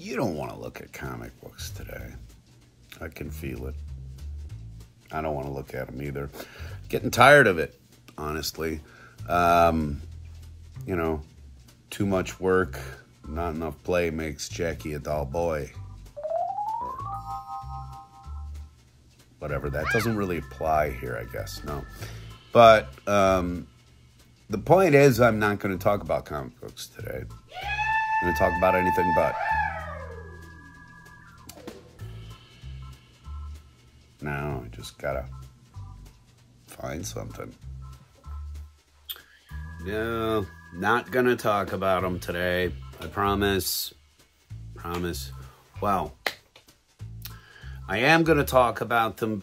You don't want to look at comic books today. I can feel it. I don't want to look at them either. Getting tired of it, honestly. You know, too much work, not enough play makes Jackie a dull boy. Whatever, that doesn't really apply here, I guess, no. But the point is, I'm not going to talk about comic books today. I'm going to talk about anything but. Now, I just got to find something. No, not going to talk about them today. I promise. Promise. Well, I am going to talk about them,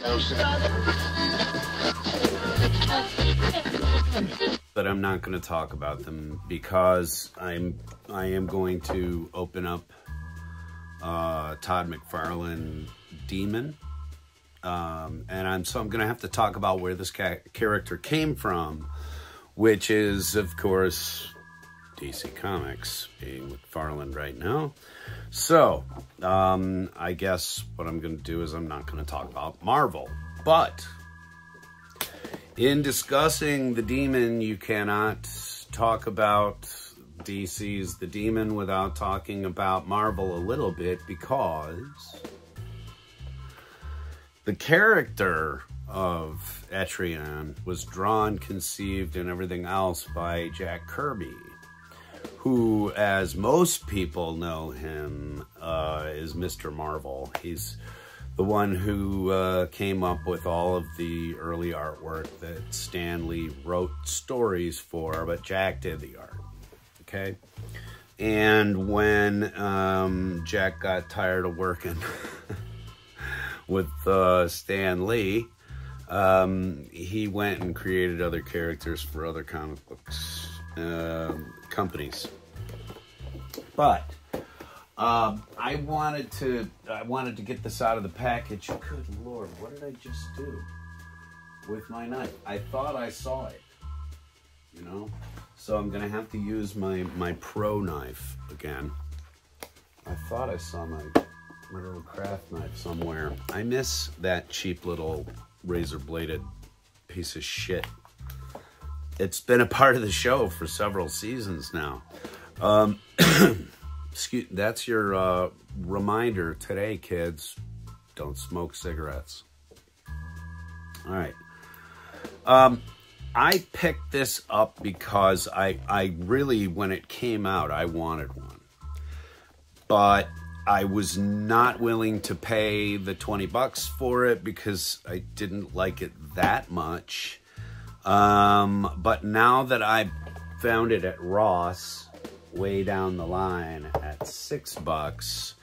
but I'm not going to talk about them because I am going to open up Todd McFarlane Demon, and so I'm going to have to talk about where this character came from, which is, of course, DC Comics, being McFarlane right now. So, I guess what I'm going to do is I'm not going to talk about Marvel. But, in discussing the Demon, you cannot talk about DC's The Demon without talking about Marvel a little bit, because the character of Etrian was drawn, conceived, and everything else by Jack Kirby, who, as most people know him, is Mr. Marvel. He's the one who came up with all of the early artwork that Stan Lee wrote stories for, but Jack did the art, okay? And when Jack got tired of working with Stan Lee, he went and created other characters for other comic books companies. But I wanted to get this out of the package. Good Lord, what did I just do with my knife? I thought I saw it, you know? So I'm gonna have to use my pro knife again. I thought I saw my little craft knife somewhere. I miss that cheap little razor bladed piece of shit. It's been a part of the show for several seasons now. That's your reminder today, kids. Don't smoke cigarettes. All right. I picked this up because I really, when it came out, I wanted one. But I was not willing to pay the 20 bucks for it because I didn't like it that much. But now that I found it at Ross, way down the line at $6,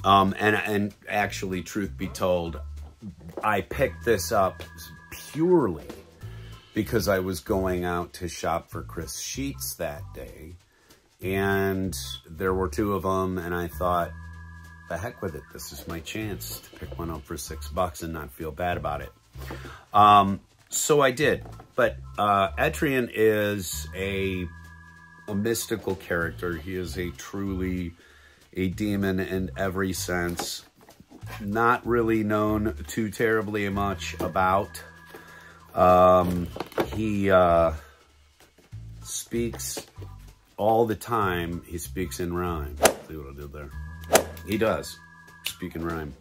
and actually, truth be told, I picked this up purely because I was going out to shop for Chris Sheets that day, and there were two of them, and I thought, the heck with it, this is my chance to pick one up for $6 and not feel bad about it. So I did, but Etrian is a mystical character. He is truly a demon in every sense. Not really known too terribly much about. He speaks all the time. He speaks in rhyme. See what I did there? He does speak in rhyme,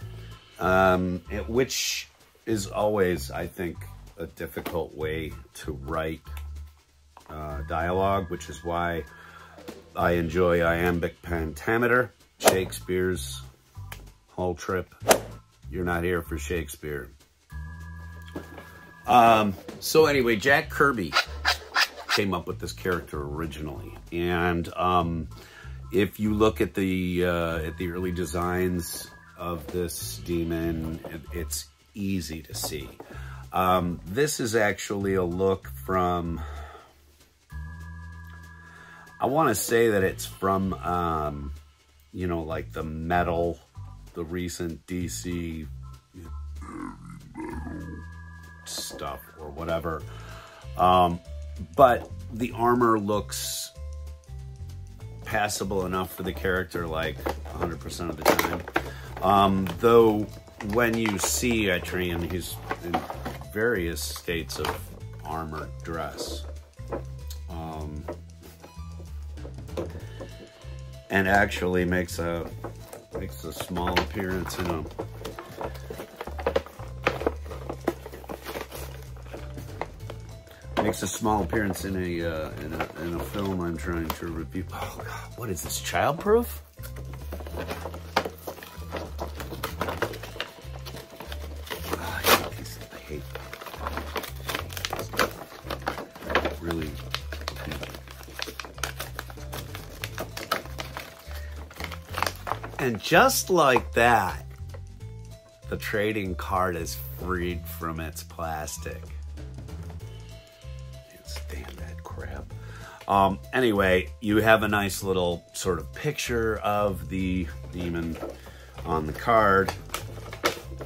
which is always, I think, a difficult way to write dialogue, which is why I enjoy iambic pentameter, Shakespeare's whole trip. You're not here for Shakespeare. So anyway, Jack Kirby came up with this character originally, and if you look at the early designs of this demon, it's easy to see. This is actually a look from, I want to say that it's from, you know, like the metal, the recent DC stuff or whatever. But the armor looks passable enough for the character. Like, 100% of the time. Though when you see Etrian, he's in various states of armored dress. And actually makes a small appearance in a in a film I'm trying to review. Oh God, what is this, childproof? Oh, I hate really. And just like that, the trading card is freed from its plastic. Can't stand that crap. Anyway, you have a nice little sort of picture of the demon on the card.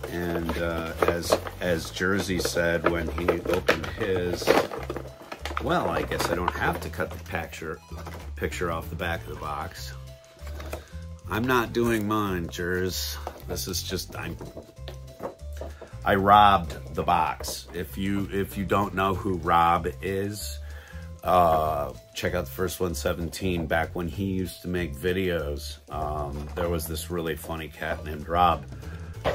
And as Jersey said when he opened his, well, I guess I don't have to cut the picture off the back of the box. I'm not doing mine, Jers. This is just, I robbed the box. If you don't know who Rob is, check out the first 117. Back when he used to make videos, there was this really funny cat named Rob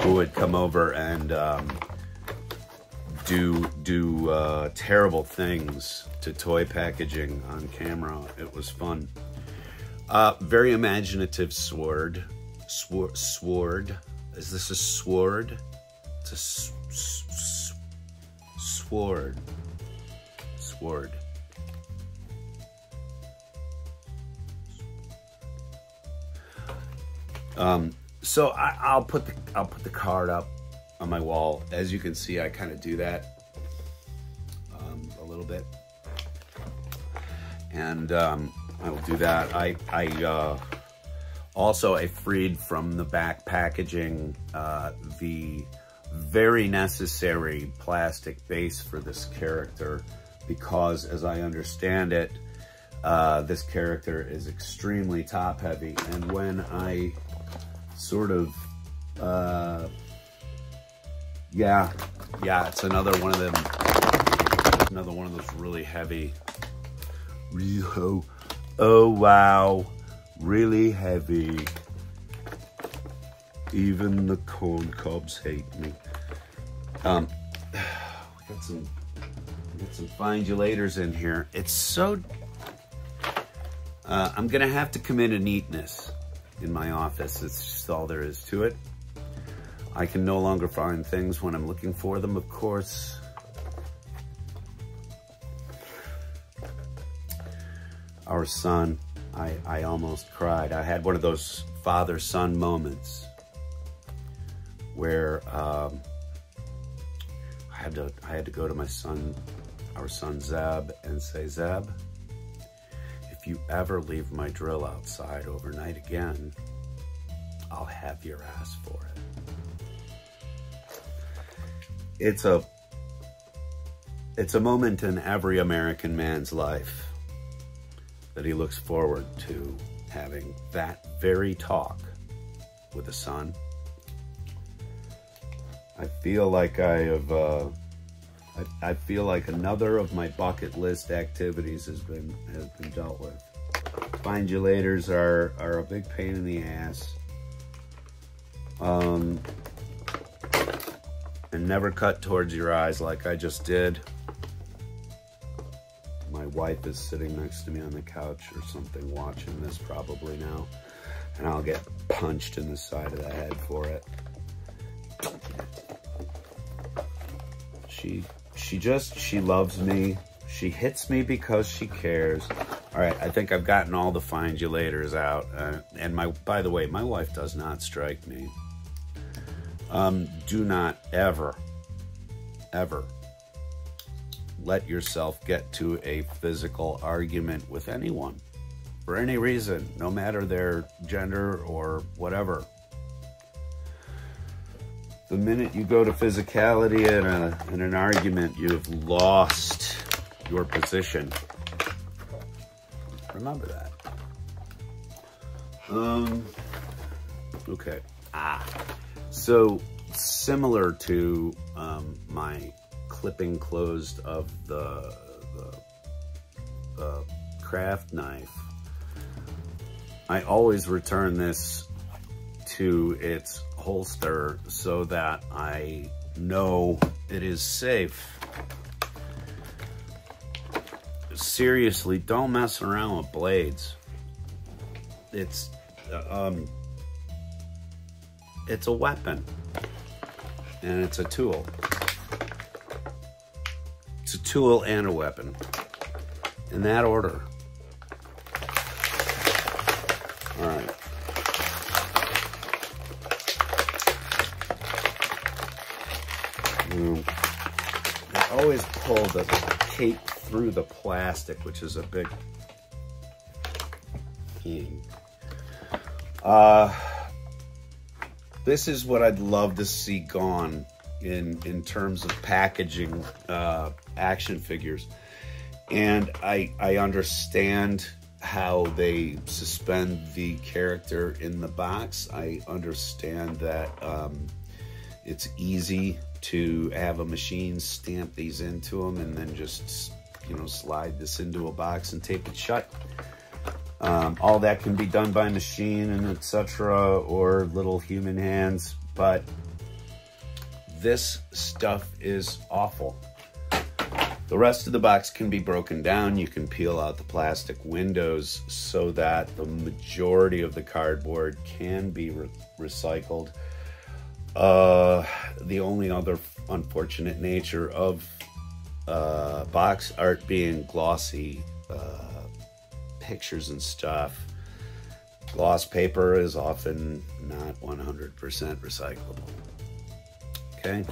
who would come over and do terrible things to toy packaging on camera. It was fun. Very imaginative sword. Sword. Is this a sword? It's a sword. Sword. So I'll put the card up on my wall. As you can see, I kind of do that a little bit, and I will do that. I freed from the back packaging the very necessary plastic base for this character, because as I understand it, this character is extremely top heavy, and when I sort of yeah, it's another one of those really heavy, oh wow, really heavy. Even the corn cobs hate me. We got some findulators in here. It's so, I'm gonna have to commit a neatness in my office. It's just all there is to it. I can no longer find things when I'm looking for them, of course. Our son, I almost cried. I had one of those father-son moments where I had to go to my son, our son Zeb, and say, Zeb, if you ever leave my drill outside overnight again, I'll have your ass for it. It's a moment in every American man's life that he looks forward to having that very talk with a son. I feel like I feel like another of my bucket list activities has been dealt with. Findulators are a big pain in the ass. And never cut towards your eyes like I just did. My wife is sitting next to me on the couch or something watching this probably now, and I'll get punched in the side of the head for it. She loves me. She hits me because she cares. All right, I think I've gotten all the findulators out. And by the way, my wife does not strike me. Do not ever let yourself get to a physical argument with anyone for any reason, no matter their gender or whatever. The minute you go to physicality in an argument, you've lost your position. Remember that. Okay. So similar to my clipping closed of the craft knife, I always return this to its holster so that I know it is safe. Seriously, don't mess around with blades. It's a weapon, and it's a tool. It's a tool and a weapon, in that order. All right. I always pull the cape through the plastic, which is a big pain. This is what I'd love to see gone in terms of packaging action figures. And I understand how they suspend the character in the box. I understand that it's easy to have a machine stamp these into them and then just, you know, slide this into a box and tape it shut. All that can be done by machine and etc. or little human hands, but this stuff is awful. The rest of the box can be broken down. You can peel out the plastic windows so that the majority of the cardboard can be recycled. The only other unfortunate nature of box art being glossy pictures and stuff, gloss paper is often not 100% recyclable. Okay,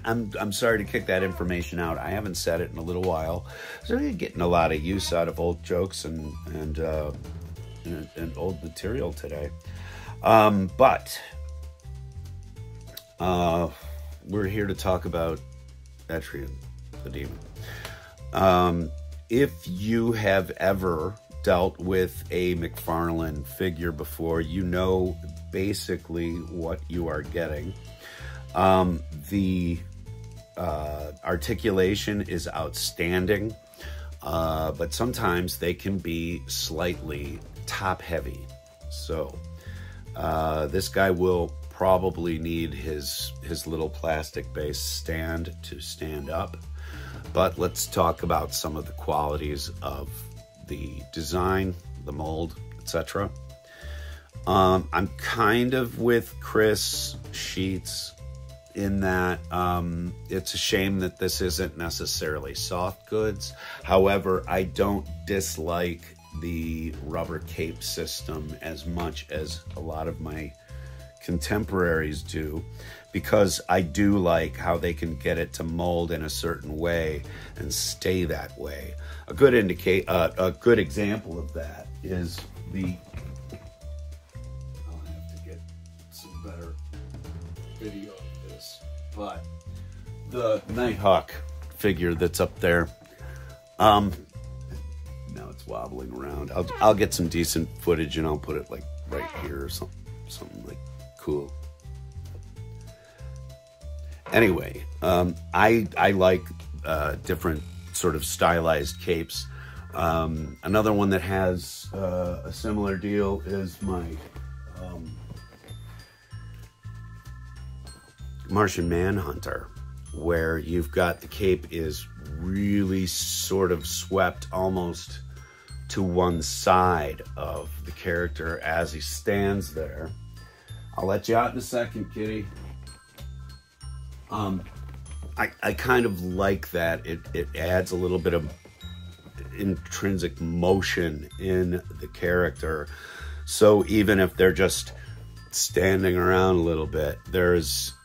I'm sorry to kick that information out. I haven't said it in a little while, so you're getting a lot of use out of old jokes and old material today. But we're here to talk about Etrian, the demon. If you have ever dealt with a McFarlane figure before, you know basically what you are getting. The articulation is outstanding, but sometimes they can be slightly top heavy. So this guy will probably need his little plastic based stand to stand up. But let's talk about some of the qualities of the design, the mold, etc. I'm kind of with Chris Sheets in that it's a shame that this isn't necessarily soft goods. However, I don't dislike the rubber cape system as much as a lot of my contemporaries do, because I do like how they can get it to mold in a certain way and stay that way. A good example of that is the, I'll have to get some better video of this, but the Nighthawk figure that's up there, now it's wobbling around. I'll get some decent footage and I'll put it like right here or something like cool. Anyway, I like different sort of stylized capes. Another one that has a similar deal is my Martian Manhunter, where you've got the cape is really sort of swept almost to one side of the character as he stands there. I'll let you out in a second, kitty. I kind of like that. It adds a little bit of intrinsic motion in the character. So even if they're just standing around a little bit, there's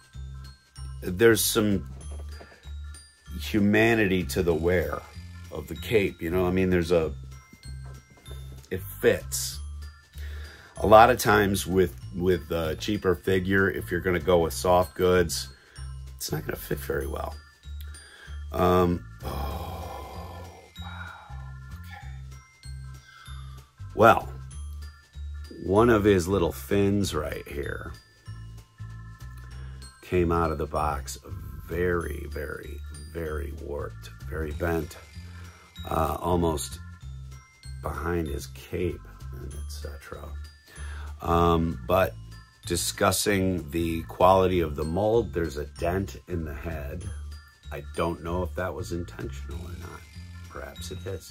some humanity to the wear of the cape. You know, I mean, it fits. A lot of times with a cheaper figure, if you're going to go with soft goods, it's not going to fit very well. Oh, wow. Okay. Well, one of his little fins right here came out of the box very, very, very warped, very bent, almost behind his cape, and etc. But discussing the quality of the mold, there's a dent in the head. I don't know if that was intentional or not. Perhaps it is.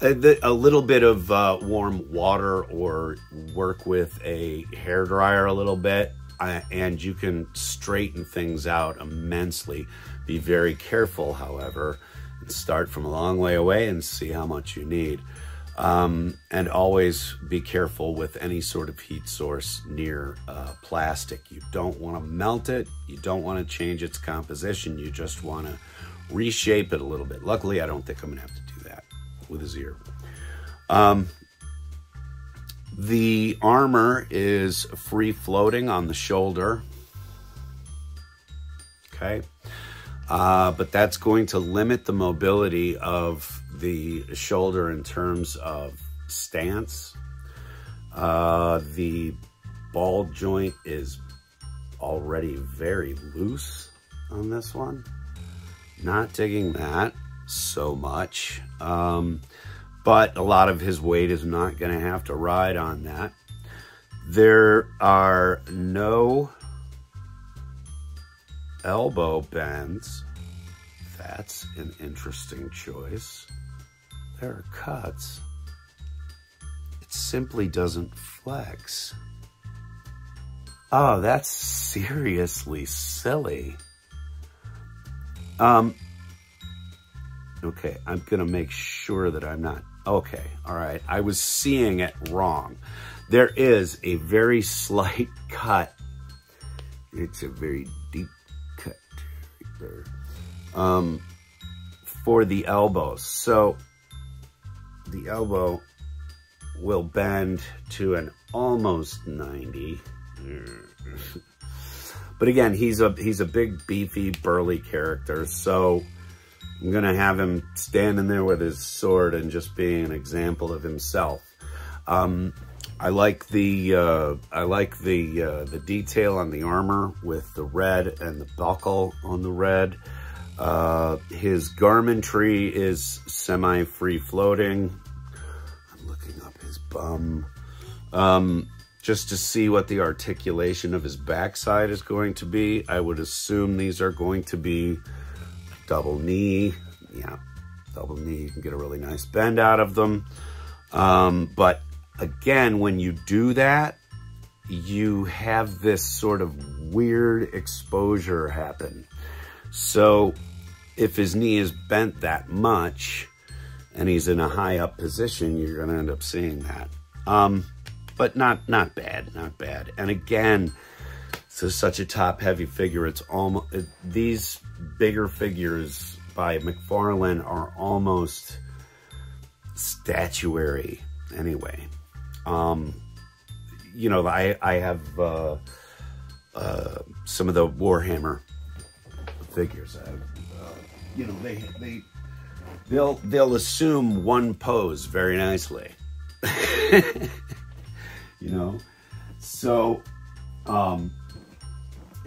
A little bit of warm water, or work with a hairdryer a little bit, and you can straighten things out immensely. Be very careful, however, and start from a long way away and see how much you need. And always be careful with any sort of heat source near plastic. You don't want to melt it. You don't want to change its composition. You just want to reshape it a little bit. Luckily, I don't think I'm going to have to do that with his ear. The armor is free floating on the shoulder. Okay. But that's going to limit the mobility of the shoulder in terms of stance. The ball joint is already very loose on this one. Not digging that so much. But a lot of his weight is not going to have to ride on that. There are no elbow bends. That's an interesting choice. There are cuts. It simply doesn't flex. Oh, that's seriously silly. Okay, I'm gonna make sure that I'm not. Okay, all right, I was seeing it wrong. There is a very slight cut. It's a very deep cut right there. For the elbows. So the elbow will bend to an almost 90. But again, he's a big, beefy, burly character. So I'm gonna have him standing there with his sword and just being an example of himself. I like the detail on the armor with the red and the buckle on the red. His garmentry is semi-free floating. I'm looking up his bum. Just to see what the articulation of his backside is going to be. I would assume these are going to be double knee. Yeah, double knee. You can get a really nice bend out of them. But again, when you do that, you have this sort of weird exposure happen. So if his knee is bent that much and he's in a high up position, you're going to end up seeing that. But not bad, not bad. And again, this is such a top heavy figure. It's almost, these bigger figures by McFarlane are almost statuary anyway. You know, I have some of the Warhammer figures. You know, they'll assume one pose very nicely. You know, so and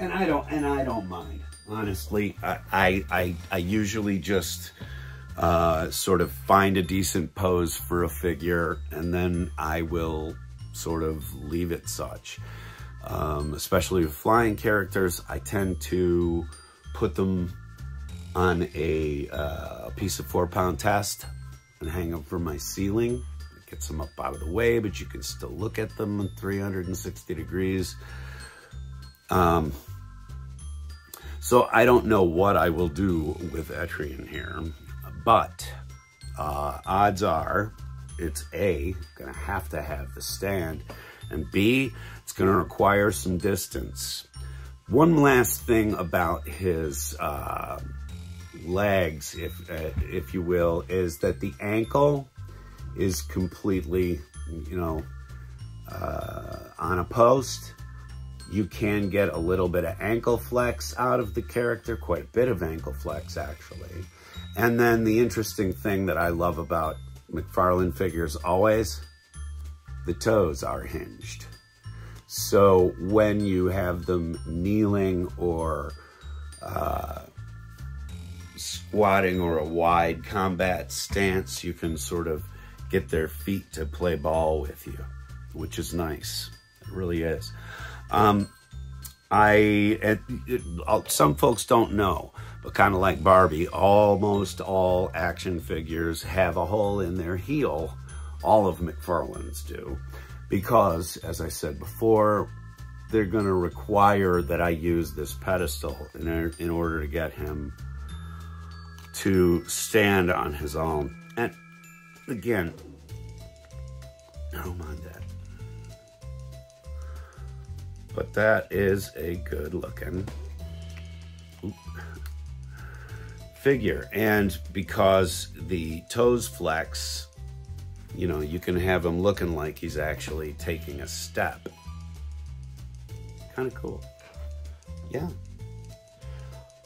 I don't mind, honestly. I usually just sort of find a decent pose for a figure, and then I will sort of leave it such. Especially with flying characters, I tend to put them on a piece of 4-pound test and hang them from my ceiling. It gets them up out of the way, but you can still look at them in 360 degrees. So I don't know what I will do with Etrian here, but odds are it's A, gonna have to have the stand, and B, it's gonna require some distance. One last thing about his legs, if you will, is that the ankle is completely, you know, on a post. You can get a little bit of ankle flex out of the character, quite a bit of ankle flex actually. And then the interesting thing that I love about McFarlane figures always, the toes are hinged. So when you have them kneeling or squatting or a wide combat stance, you can sort of get their feet to play ball with you, which is nice. It really is. Some folks don't know, but kind of like Barbie, almost all action figures have a hole in their heel. All of McFarlane's do, because, as I said before, they're going to require that I use this pedestal in order to get him to stand on his own. And again, I don't mind that. But that is a good looking figure. And because the toes flex, you know, you can have him looking like he's actually taking a step. Kind of cool. Yeah.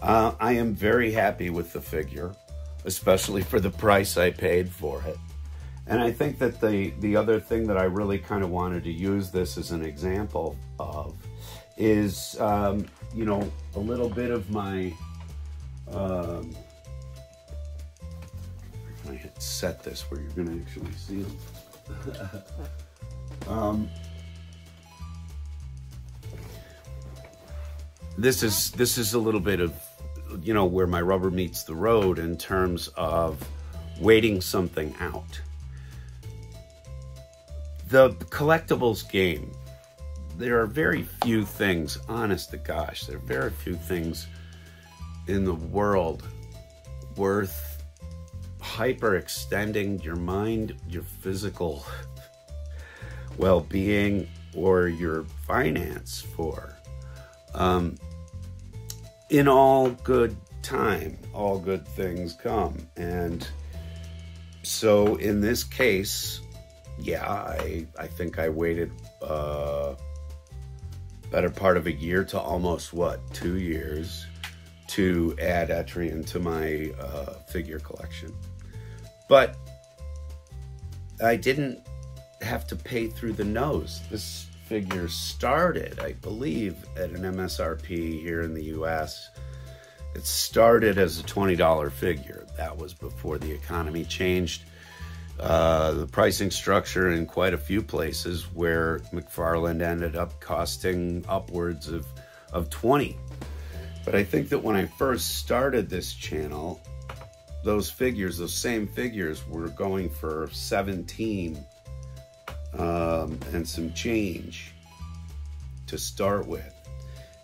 I am very happy with the figure, especially for the price I paid for it. And I think that the other thing that I really kind of wanted to use this as an example of is, you know, a little bit of my, I hit set this where you're going to actually see them. This is a little bit of, you know, where my rubber meets the road in terms of waiting something out. The collectibles game, there are very few things, honest to gosh, there are very few things in the world worth hyper-extending your mind, your physical well-being, or your finance for. In all good time, all good things come. And so in this case, yeah, I think I waited better part of a year to almost, what, 2 years to add Etrian to my figure collection. But I didn't have to pay through the nose. This figure started, I believe, at an MSRP here in the US. It started as a $20 figure. That was before the economy changed the pricing structure in quite a few places, where McFarlane ended up costing upwards of 20. But I think that when I first started this channel, those figures, those same figures, were going for 17 and some change to start with.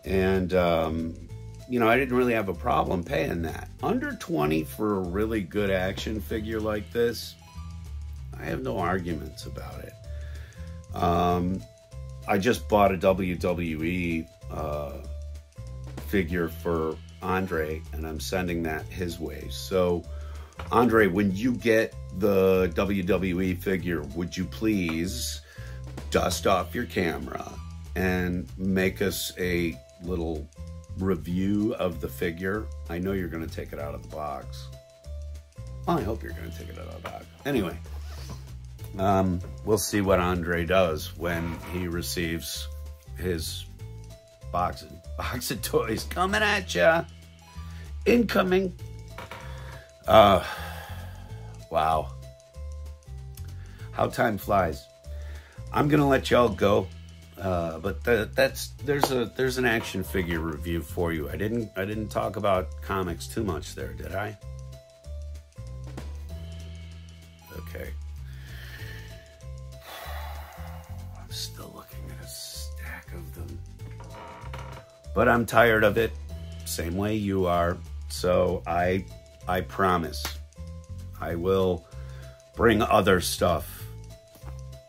And, you know, I didn't really have a problem paying that. Under 20 for a really good action figure like this, I have no arguments about it. I just bought a WWE figure for Andre, and I'm sending that his way. So, Andre, when you get the WWE figure, would you please dust off your camera and make us a little review of the figure? I know you're going to take it out of the box. Well, I hope you're going to take it out of the box. Anyway, we'll see what Andre does when he receives his box of toys coming at ya. Incoming. Wow. How time flies. I'm gonna let y'all go, but there's an action figure review for you. I didn't talk about comics too much there, did I? Okay. I'm still looking at a stack of them, but I'm tired of it, same way you are. So I promise I will bring other stuff,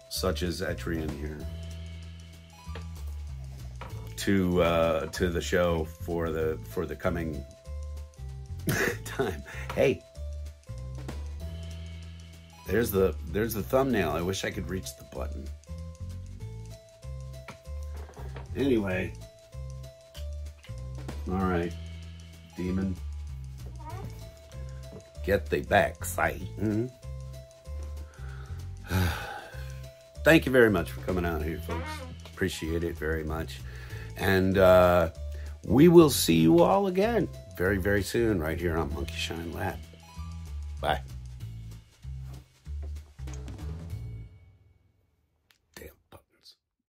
such as Etrian here, to the show for the coming time. Hey, there's the thumbnail. I wish I could reach the button. Anyway, all right, demon. Get the backside. thank you very much for coming out here, folks. Appreciate it very much. And we will see you all again very, very soon right here on Monkey Shine Lab. Bye.